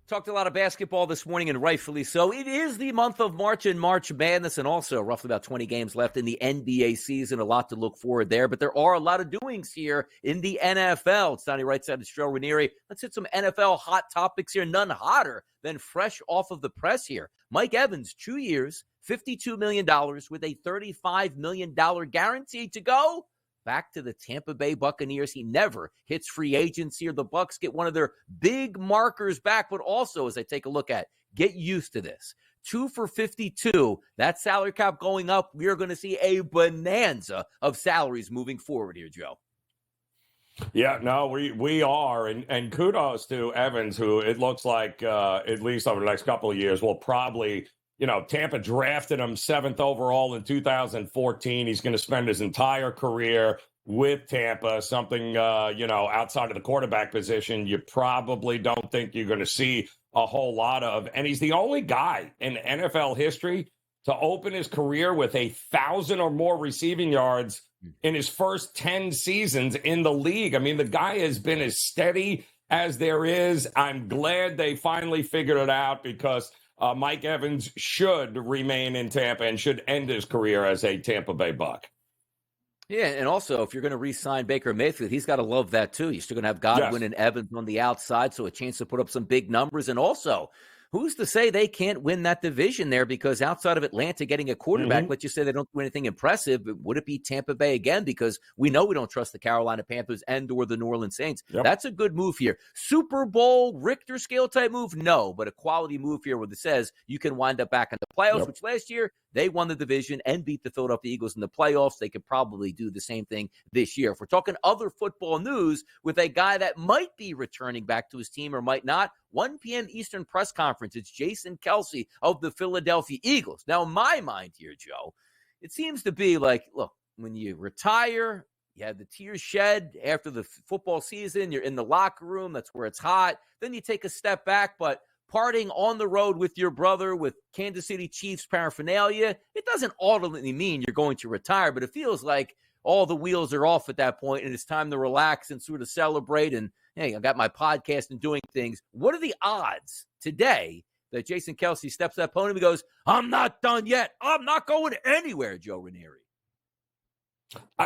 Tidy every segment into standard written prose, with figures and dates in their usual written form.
Talked a lot of basketball this morning, and rightfully so. It is the month of March and March Madness, and also roughly about 20 games left in the NBA season. A lot to look forward there, but there are a lot of doings here in the NFL. It's Donnie Right Side and Joe Ranieri. Let's hit some NFL hot topics here. None hotter than fresh off of the press here. Mike Evans, 2 years, $52 million with a $35 million guarantee to go back to the Tampa Bay Buccaneers. He never hits free agency, or the Bucs get one of their big markers back. But also, as I take a look at, get used to this. 2 for 52, that salary cap going up. We are going to see a bonanza of salaries moving forward here, Joe. Yeah, no, we are. And kudos to Evans, who it looks like, at least over the next couple of years, will probably, Tampa drafted him 7th overall in 2014. He's going to spend his entire career with Tampa, something, outside of the quarterback position, you probably don't think you're going to see a whole lot of. And he's the only guy in NFL history to open his career with 1,000 or more receiving yards in his first 10 seasons in the league. I mean, the guy has been as steady as there is. I'm glad they finally figured it out, because Mike Evans should remain in Tampa and should end his career as a Tampa Bay Buc. Yeah, and also, if you're going to re-sign Baker Mayfield, he's got to love that too. You're still going to have Godwin and Evans on the outside, so a chance to put up some big numbers. And also, who's to say they can't win that division there? Because outside of Atlanta getting a quarterback, let's just say they don't do anything impressive, but would it be Tampa Bay again? Because we know we don't trust the Carolina Panthers and or the New Orleans Saints. Yep. That's a good move here. Super Bowl, Richter scale type move? No, but a quality move here where it says you can wind up back in the playoffs, which last year they won the division and beat the Philadelphia Eagles in the playoffs. They could probably do the same thing this year. If we're talking other football news with a guy that might be returning back to his team or might not, 1 p.m. Eastern press conference. It's Jason Kelce of the Philadelphia Eagles. Now, in my mind here, Joe, it seems to be like, look, when you retire, you have the tears shed after the football season. You're in the locker room. That's where it's hot. Then you take a step back, but partying on the road with your brother, with Kansas City Chiefs paraphernalia, it doesn't ultimately mean you're going to retire, but it feels like all the wheels are off at that point, and it's time to relax and sort of celebrate. And hey, I got my podcast and doing things. What are the odds today that Jason Kelce steps that podium and goes, I'm not done yet. I'm not going anywhere, Joe Ranieri?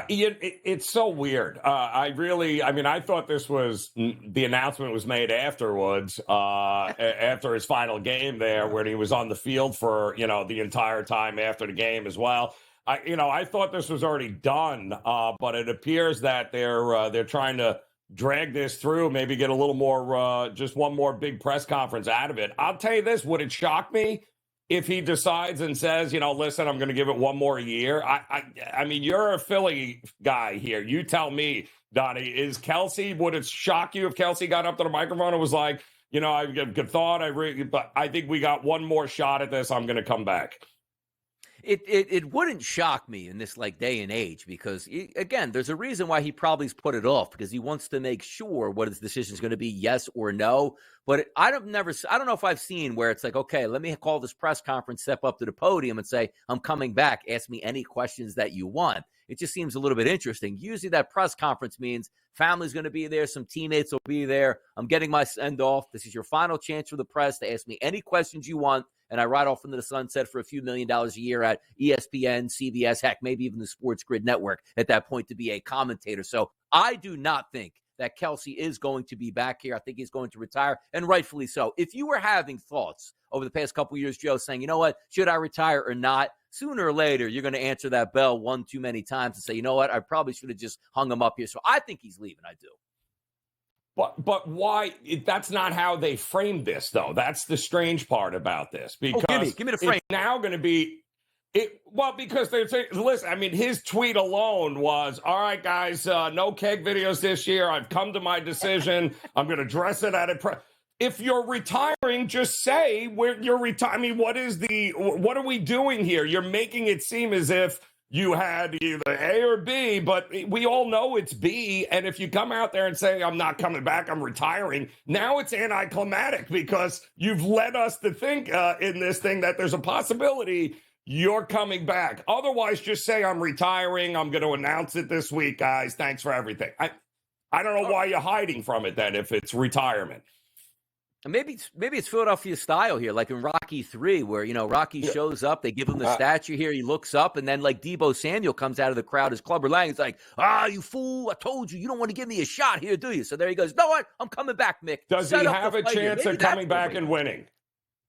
It's so weird. I thought this was, the announcement was made afterwards, after his final game there, when he was on the field for, the entire time after the game as well. I thought this was already done, but it appears that they're trying to drag this through, maybe get a little more, just one more big press conference out of it. I'll tell you this, would it shock me if he decides and says, listen, I'm going to give it one more year? I mean, you're a Philly guy here. You tell me, Donnie, would it shock you if Kelce got up to the microphone and was like, I but I think we got one more shot at this. I'm going to come back. It wouldn't shock me in this day and age, because again, there's a reason why he probably's put it off, because he wants to make sure what his decision is going to be, yes or no. But I don't know if I've seen where it's like, okay, let me call this press conference, step up to the podium and say, I'm coming back. Ask me any questions that you want. It just seems a little bit interesting. Usually that press conference means family's going to be there. Some teammates will be there. I'm getting my send off. This is your final chance for the press to ask me any questions you want. And I ride off into the sunset for a few $1 million a year at ESPN, CBS, heck, maybe even the SportsGrid network at that point to be a commentator. So I do not think that Kelce is going to be back here. I think he's going to retire, and rightfully so. If you were having thoughts over the past couple of years, Joe, saying, you know what, should I retire or not? Sooner or later, you're going to answer that bell one too many times and say, you know what, I probably should have just hung him up here. So I think he's leaving. I do. But why? That's not how they framed this, though. That's the strange part about this. Because give me the frame. It's now going to be because they're saying, listen, I mean, his tweet alone was, all right, guys, no keg videos this year. I've come to my decision. I'm going to dress it at a if you're retiring, just say you're retiring. I mean, what are we doing here? You're making it seem as if you had either A or B, but we all know it's B. And if you come out there and say, I'm not coming back, I'm retiring, now it's anticlimactic, because you've led us to think in this thing that there's a possibility you're coming back. Otherwise, just say, I'm retiring. I'm going to announce it this week, guys. Thanks for everything. I don't know why you're hiding from it then if it's retirement. Maybe it's Philadelphia style here, like in Rocky 3, where, Rocky shows up, they give him the statue here, he looks up, and then like Deebo Samuel comes out of the crowd as Clubber Lang. He's like, you fool, I told you, you don't want to give me a shot here, do you? So there he goes, no, what? I'm coming back, Mick. Does he have a chance of coming back and winning?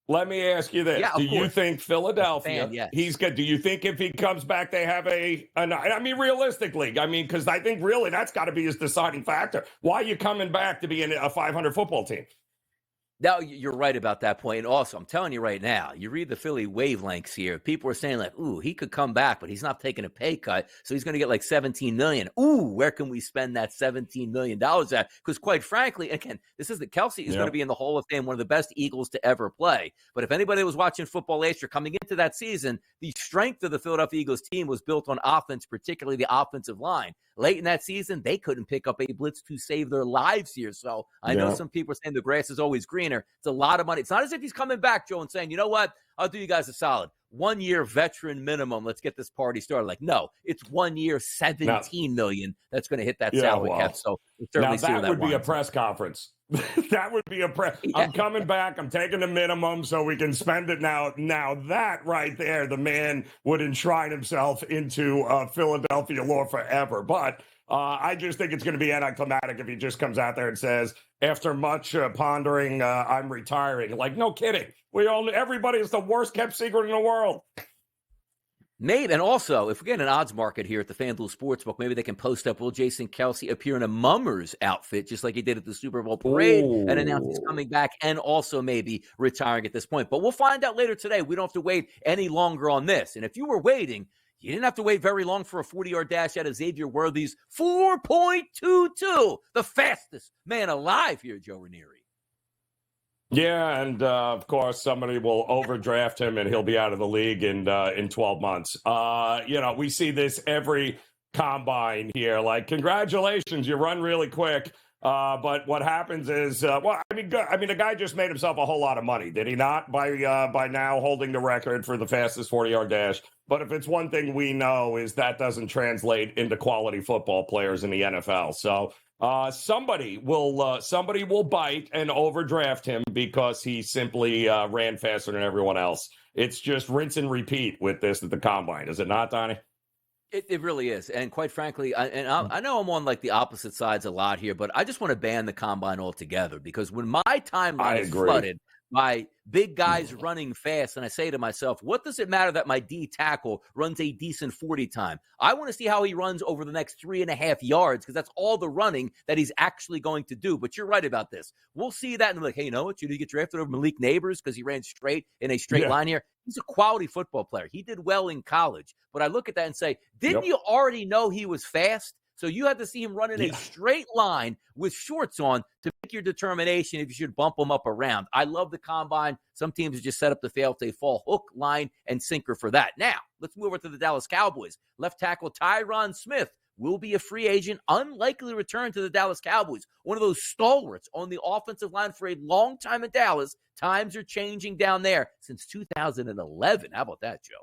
Let me ask you this. Do you think Philadelphia, do you think if he comes back, they have realistically, because I think really that's got to be his deciding factor. Why are you coming back to be in a 500 football team? Now, you're right about that point. And also, I'm telling you right now, you read the Philly wavelengths here. People are saying like, ooh, he could come back, but he's not taking a pay cut. So he's going to get like $17 million. Ooh, where can we spend that $17 million at? Because quite frankly, again, Kelce is going to be in the Hall of Fame, one of the best Eagles to ever play. But if anybody was watching football last year coming into that season, the strength of the Philadelphia Eagles team was built on offense, particularly the offensive line. Late in that season, they couldn't pick up a blitz to save their lives here. So I know some people are saying the grass is always greener. It's a lot of money. It's not as if he's coming back, Joe, and saying, you know what? I'll do you guys a solid. 1 year veteran minimum. Let's get this party started. Like, no, it's 1 year, $17 million that's going to hit that salary cap. So certainly that would be a press conference. That would be a press. Yeah. I'm coming back. I'm taking the minimum so we can spend it now. Now that right there, the man would enshrine himself into Philadelphia lore forever. But I just think it's going to be anticlimactic if he just comes out there and says, after much pondering, I'm retiring. Like, no kidding. Everybody is the worst kept secret in the world. Maybe, and also, if we get an odds market here at the FanDuel Sportsbook, maybe they can post up, will Jason Kelce appear in a mummer's outfit, just like he did at the Super Bowl parade, and announce he's coming back and also maybe retiring at this point. But we'll find out later today. We don't have to wait any longer on this. And if you were waiting, you didn't have to wait very long for a 40-yard dash out of Xavier Worthy's 4.22, the fastest man alive here, Joe Ranieri. Yeah, and of course, somebody will overdraft him, and he'll be out of the league in 12 months. We see this every combine here. Like, congratulations, you run really quick. But what happens is, the guy just made himself a whole lot of money, did he not? By now holding the record for the fastest 40-yard dash. But if it's one thing we know is that doesn't translate into quality football players in the NFL. So. Somebody will bite and overdraft him because he simply ran faster than everyone else. It's just rinse and repeat with this at the combine, is it not, Donnie? It really is, and quite frankly, I know I'm on like the opposite sides a lot here, but I just want to ban the combine altogether because when my timeline is flooded by big guys running fast, and I say to myself, what does it matter that my D tackle runs a decent 40 time? I want to see how he runs over the next 3.5 yards because that's all the running that he's actually going to do. But you're right about this. We'll see that and be like, hey, you know what? You did get drafted over Malik Neighbors because he ran straight in a straight line here. He's a quality football player. He did well in college. But I look at that and say, didn't you already know he was fast? So you had to see him run in a straight line with shorts on to make your determination if you should bump him up around. I love the combine. Some teams are just set up to fail if they fall hook, line, and sinker for that. Now, let's move over to the Dallas Cowboys. Left tackle Tyron Smith will be a free agent, unlikely return to the Dallas Cowboys. One of those stalwarts on the offensive line for a long time in Dallas. Times are changing down there since 2011. How about that, Joe?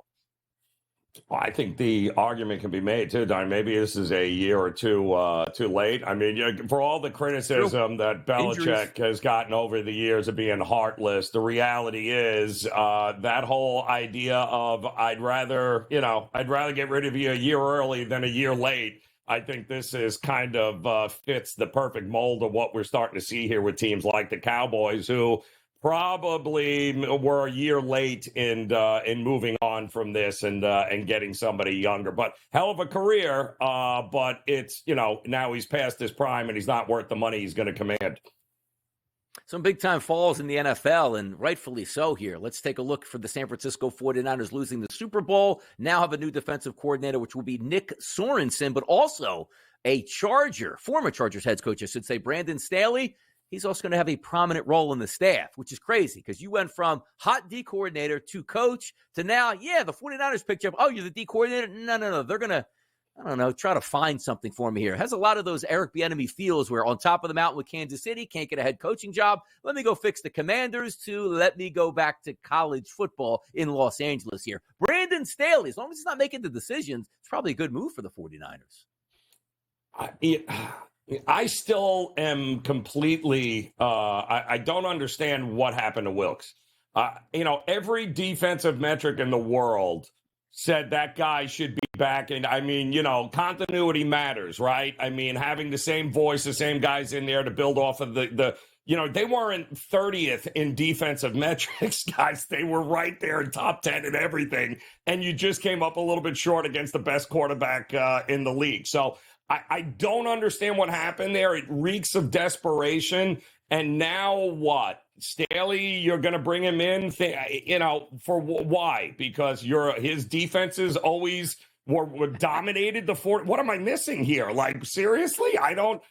Well, I think the argument can be made, too, Don. Maybe this is a year or two too late. I mean, for all the criticism that Belichick has gotten over the years of being heartless, the reality is that whole idea of I'd rather get rid of you a year early than a year late. I think this is kind of fits the perfect mold of what we're starting to see here with teams like the Cowboys, who probably were a year late in moving on from this and getting somebody younger. But hell of a career, but it's, now he's past his prime and he's not worth the money he's going to command. Some big-time falls in the NFL, and rightfully so here. Let's take a look for the San Francisco 49ers losing the Super Bowl. Now have a new defensive coordinator, which will be Nick Sorensen, but also a former Chargers head coach, I should say, Brandon Staley. He's also going to have a prominent role in the staff, which is crazy because you went from hot D coordinator to coach to now, the 49ers picked you up. Oh, you're the D coordinator? No. They're going to, try to find something for me here. It has a lot of those Eric Bieniemy feels where on top of the mountain with Kansas City, can't get a head coaching job. Let me go fix the Commanders to let me go back to college football in Los Angeles here. Brandon Staley, as long as he's not making the decisions, it's probably a good move for the 49ers. I still am completely, I don't understand what happened to Wilkes. Every defensive metric in the world said that guy should be back. And I mean, continuity matters, right? I mean, having the same voice, the same guys in there to build off of they weren't 30th in defensive metrics, guys. They were right there in top 10 and everything. And you just came up a little bit short against the best quarterback in the league. So I don't understand what happened there. It reeks of desperation. And now what? Staley, you're going to bring him in, for why? Because his defenses always were dominated the fourth. What am I missing here? Like, seriously? I don't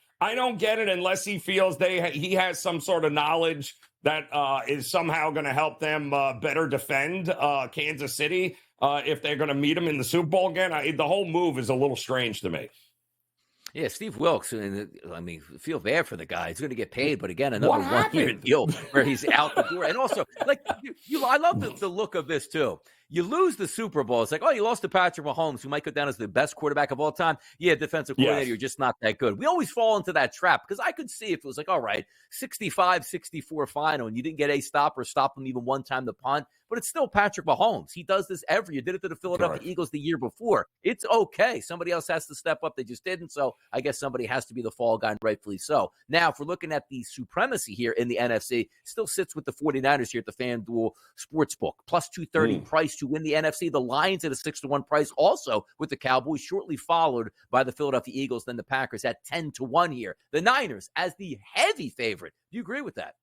get it unless he feels he has some sort of knowledge that is somehow going to help them better defend Kansas City if they're going to meet him in the Super Bowl again. The whole move is a little strange to me. Yeah, Steve Wilkes, I mean, feel bad for the guy. He's going to get paid, but again, another one-year deal where he's out the door. And also, like, I love the look of this, too. You lose the Super Bowl. It's like, oh, you lost to Patrick Mahomes, who might go down as the best quarterback of all time. Yeah, defensive coordinator, You're just not that good. We always fall into that trap because I could see if it was like, all right, 65-64 final, and you didn't get a stop or stop him even one time to punt, but it's still Patrick Mahomes. He does this every year. Did it to the Philadelphia Eagles the year before. It's okay. Somebody else has to step up. They just didn't. So I guess somebody has to be the fall guy, and rightfully so. Now, if we're looking at the supremacy here in the NFC, still sits with the 49ers here at the FanDuel Sportsbook. Plus 230 price to win the NFC. The Lions at a 6-1 price, also with the Cowboys, shortly followed by the Philadelphia Eagles, then the Packers at 10-1 here. The Niners as the heavy favorite. Do you agree with that?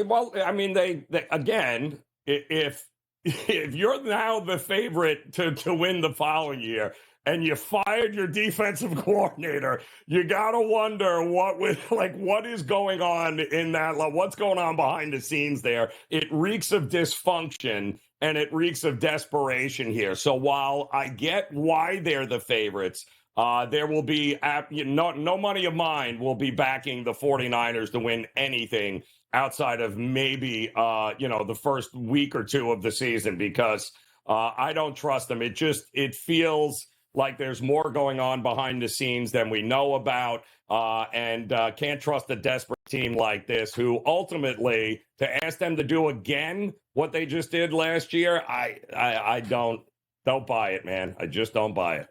Well, I mean, they again, if you're now the favorite to win the following year, and you fired your defensive coordinator, you gotta wonder what is going on in that. What's going on behind the scenes there? It reeks of dysfunction and it reeks of desperation here. So while I get why they're the favorites, there will be no money of mine will be backing the 49ers to win anything outside of maybe the first week or two of the season, because I don't trust them. It feels like there's more going on behind the scenes than we know about, and can't trust a desperate team like this, who ultimately, to ask them to do again what they just did last year, I don't buy it, man. I just don't buy it.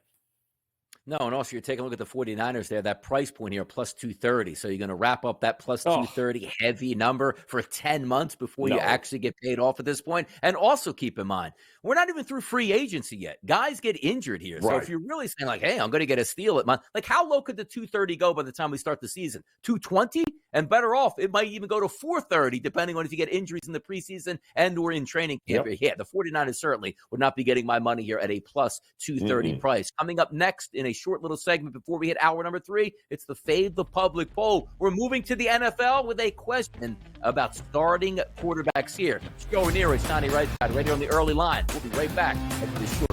No, and also you're taking a look at the 49ers there, that price point here, plus 230. So you're going to wrap up that plus 230 heavy number for 10 months before you actually get paid off at this point. And also keep in mind, we're not even through free agency yet. Guys get injured here. So if you're really saying like, hey, I'm going to get a steal at like how low could the 230 go by the time we start the season? 220? And better off, it might even go to 430, depending on if you get injuries in the preseason and or in training camp. Yep. Yeah, the 49ers certainly would not be getting my money here at a plus 230 price. Coming up next in a short little segment before we hit hour number 3, it's the Fade the Public poll. We're moving to the NFL with a question about starting quarterbacks here. Joe Ranieri, Sonny Right Side, right here on the early line. We'll be right back after this short